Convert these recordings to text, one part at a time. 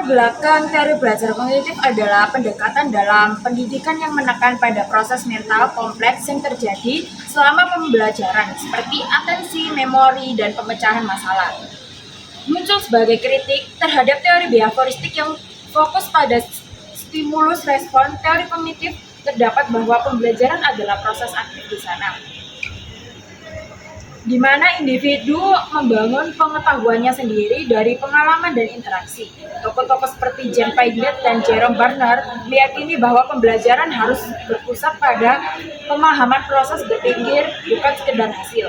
belakang teori belajar kognitif adalah pendekatan dalam pendidikan yang menekan pada proses mental kompleks yang terjadi selama pembelajaran, seperti atensi, memori, dan pemecahan masalah. Muncul sebagai kritik terhadap teori behavioristik yang fokus pada stimulus respon. Teori kognitif terdapat bahwa pembelajaran adalah proses aktif di sana, di mana individu membangun pengetahuannya sendiri dari pengalaman dan interaksi. Tokoh-tokoh seperti Jan Piaget dan Jerome Bernard meyakini bahwa pembelajaran harus berpusat pada pemahaman proses berpikir, bukan sekedar hasil.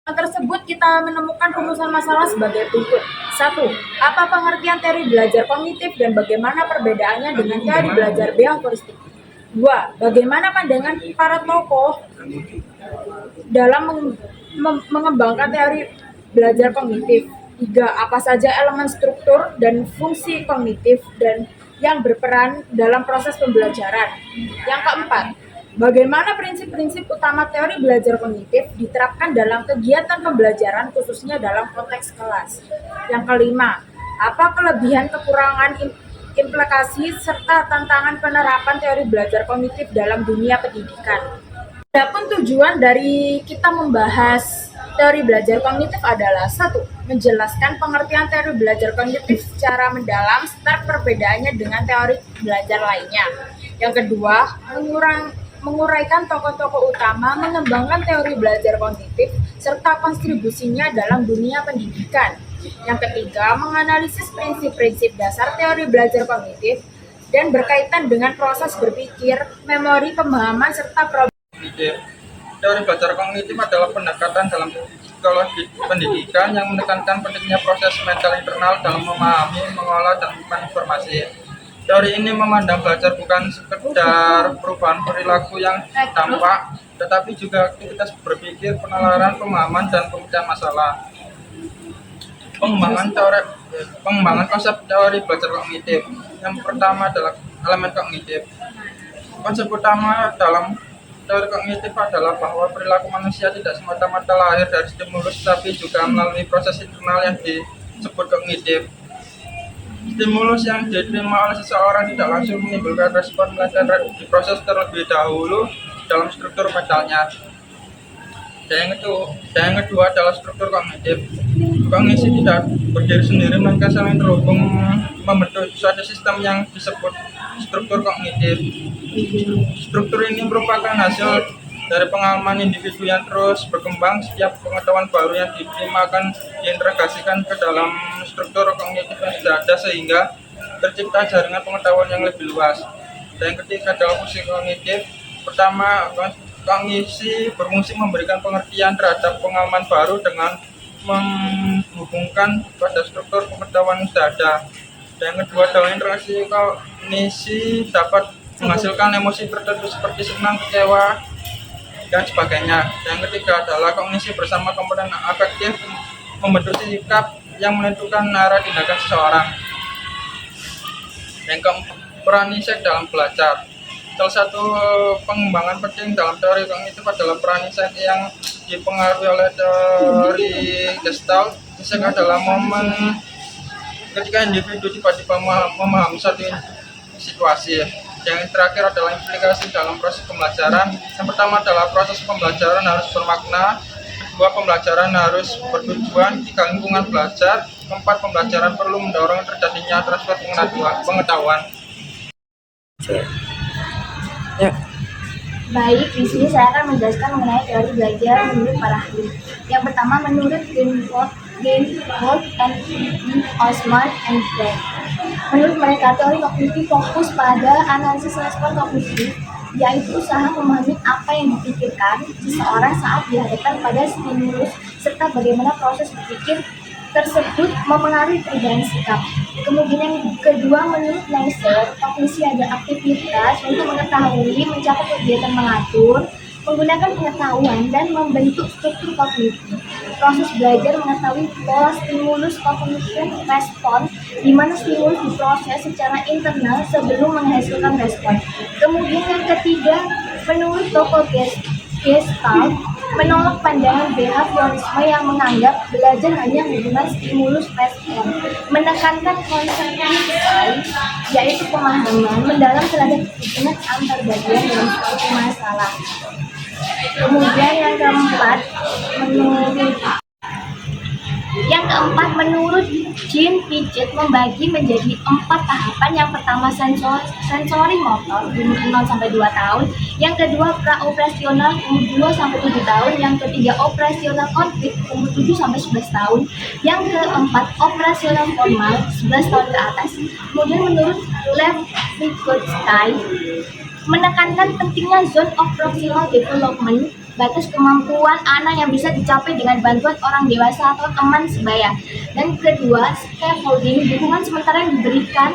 Dalam tersebut kita menemukan rumusan masalah sebagai berikut. 1. Apa pengertian teori belajar kognitif dan bagaimana perbedaannya dengan teori belajar behavioristik? 2. Bagaimana pandangan para tokoh dalam mengembangkan teori belajar kognitif? 3. Apa saja elemen struktur dan fungsi kognitif dan yang berperan dalam proses pembelajaran? Yang keempat, bagaimana prinsip-prinsip utama teori belajar kognitif diterapkan dalam kegiatan pembelajaran khususnya dalam konteks kelas? Yang kelima, apa kelebihan, kekurangan, implikasi, serta tantangan penerapan teori belajar kognitif dalam dunia pendidikan? Adapun tujuan dari kita membahas teori belajar kognitif adalah 1. Menjelaskan pengertian teori belajar kognitif secara mendalam serta perbedaannya dengan teori belajar lainnya. Yang kedua, menguraikan tokoh-tokoh utama, mengembangkan teori belajar kognitif, serta kontribusinya dalam dunia pendidikan. Yang ketiga, menganalisis prinsip-prinsip dasar teori belajar kognitif dan berkaitan dengan proses berpikir, memori, pemahaman, serta problem. Teori belajar kognitif adalah pendekatan dalam psikologi pendidikan yang menekankan pentingnya proses mental internal dalam memahami, mengolah, dan mengumpulkan informasi. Teori ini memandang belajar bukan sekedar perubahan perilaku yang tampak, tetapi juga aktivitas berpikir, penalaran, pemahaman, dan pemecahan masalah. Pengembangan konsep teori belajar kognitif. Yang pertama adalah elemen kognitif. Konsep utama dalam teori kognitif adalah bahwa perilaku manusia tidak semata-mata lahir dari stimulus, tapi juga melalui proses internal yang disebut kognitif. Stimulus yang diterima oleh seseorang tidak langsung menimbulkan respon, melainkan diproses terlebih dahulu dalam struktur mentalnya. Dan yang kedua adalah struktur kognitif. Kognisi tidak berdiri sendiri, melainkan saling terhubung membentuk suatu sistem yang disebut struktur kognitif. Struktur ini merupakan hasil dari pengalaman individu yang terus berkembang. Setiap pengetahuan baru yang diterima akan diintegrasikan ke dalam struktur kognitif yang sudah ada sehingga tercipta jaringan pengetahuan yang lebih luas. Dan yang ketiga adalah fungsi kognitif. Pertama, kognisi berfungsi memberikan pengertian terhadap pengalaman baru dengan menghubungkan pada struktur pengetahuan yang sudah ada. Dan yang kedua adalah interaksi kognisi dapat menghasilkan emosi tertentu seperti senang, kecewa, dan sebagainya. Dan yang ketiga adalah kognisi bersama komponen afektif membentuk sikap yang menentukan arah tindakan seseorang. Yang keempat, peran insight dalam belajar. Salah satu pengembangan penting dalam teori kognitif adalah peran insight yang dipengaruhi oleh teori Gestalt. Insight adalah momen ketika individu tiba-tiba memahami suatu situasi. Yang terakhir adalah implikasi dalam proses pembelajaran. Yang pertama adalah proses pembelajaran harus bermakna. Kedua, pembelajaran harus bertujuan. Tiga, lingkungan belajar. Keempat, pembelajaran perlu mendorong terjadinya transfer pengetahuan. Ya. Baik, di sini saya akan menjelaskan mengenai teori belajar menurut para ahli. Yang pertama, menurut Greenwald and Osman and Brand. Menurut mereka, teori kognitif fokus pada analisis respon kognitif, yaitu usaha memahami apa yang dipikirkan seseorang saat dihadapkan pada stimulus, serta bagaimana proses berpikir tersebut memengaruhi perubahan sikap. Kemudian yang kedua, menurut Neisser, kognisi adalah aktivitas untuk mengetahui, mencapai kegiatan mengatur, menggunakan pengetahuan, dan membentuk struktur kognitif. Proses belajar mengetahui pola stimulus cognition respon, di mana stimulus diproses secara internal sebelum menghasilkan respon. Kemudian yang ketiga, menurut tokoh Gestalt, menolak pandangan behaviorisme yang menganggap belajar hanya hubungan stimulus respon, menekankan konsep insight, yaitu pemahaman mendalam terhadap hubungan antar bagian dalam suatu masalah. Kemudian yang keempat, menurut Jean Piaget membagi menjadi 4 tahapan. Yang pertama sensori motor umur 0 sampai 2 tahun, yang kedua praoperasional umur 2 sampai 7 tahun, yang ketiga operasional konflik umur 7 sampai 11 tahun, yang keempat operasional formal 11 tahun ke atas. Kemudian menurut Lev Vygotsky menekankan pentingnya zone of proximal development, batas kemampuan anak yang bisa dicapai dengan bantuan orang dewasa atau teman sebaya. Dan kedua, scaffolding, dukungan sementara yang diberikan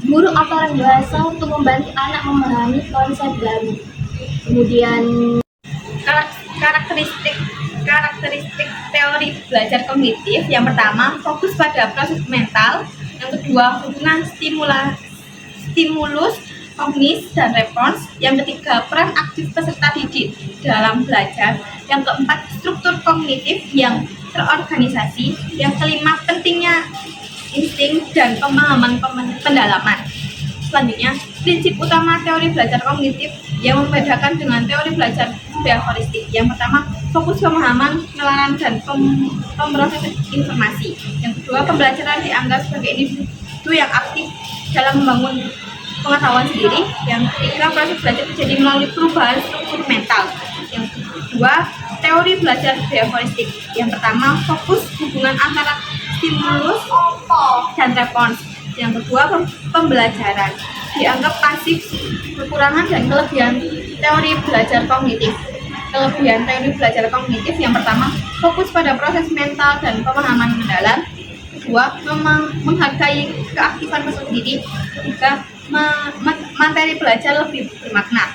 guru atau orang dewasa untuk membantu anak memahami konsep baru. Kemudian karakteristik teori belajar kognitif. Yang pertama, fokus pada proses mental. Yang kedua, hubungan stimulus kognis dan respons. Yang ketiga, peran aktif peserta didik dalam belajar. Yang keempat, struktur kognitif yang terorganisasi. Yang kelima, pentingnya insting dan pemahaman pendalaman. Selanjutnya, prinsip utama teori belajar kognitif yang membedakan dengan teori belajar behavioristik. Yang pertama, fokus pemahaman, penalaran, dan pemrosesan informasi. Yang kedua, pembelajaran dianggap sebagai individu yang aktif dalam membangun pengetahuan sendiri. Yang ketiga, proses belajar terjadi melalui perubahan struktur mental. Yang kedua, teori belajar behavioristik. Yang pertama, fokus hubungan antara stimulus dan respons. Yang kedua, pembelajaran dianggap pasif, kekurangan dan kelebihan teori belajar kognitif. Kelebihan teori belajar kognitif yang pertama, fokus pada proses mental dan pemahaman mendalam. Kedua, menghargai keaktifan peserta didik. Ketiga, materi belajar lebih bermakna.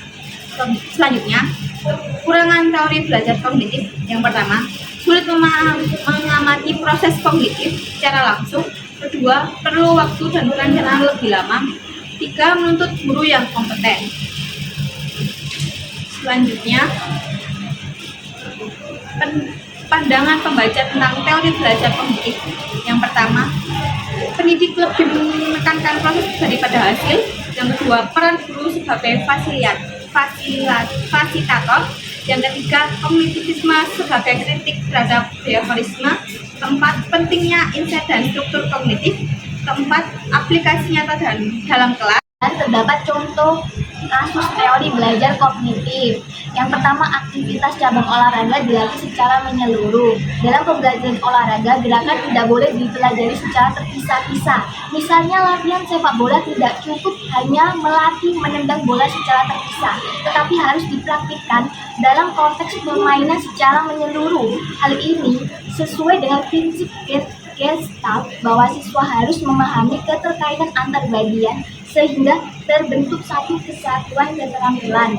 Selanjutnya, kekurangan teori belajar kognitif. Yang pertama, sulit mengamati proses kognitif secara langsung. Kedua, perlu waktu dan perencanaan lebih lama. Tiga, menuntut guru yang kompeten. Selanjutnya, pandangan pembaca tentang teori belajar kognitif. Yang pertama, pendidik lebih menekankan proses daripada hasil. Yang kedua, peran guru sebagai fasilitator. Yang ketiga, kognitivisme sebagai kritik terhadap behaviorisme. Keempat, pentingnya insight dan struktur kognitif. Keempat, aplikasi nyata dalam kelas. Dan terdapat contoh kasus teori belajar kognitif. Yang pertama, aktivitas cabang olahraga dilatih secara menyeluruh. Dalam pembelajaran olahraga, gerakan tidak boleh dipelajari secara terpisah-pisah. Misalnya, latihan sepak bola tidak cukup hanya melatih menendang bola secara terpisah, tetapi harus dipraktikkan dalam konteks permainan secara menyeluruh. Hal ini sesuai dengan prinsip Gestalt bahwa siswa harus memahami keterkaitan antar bagian sehingga terbentuk satu kesatuan keterampilan.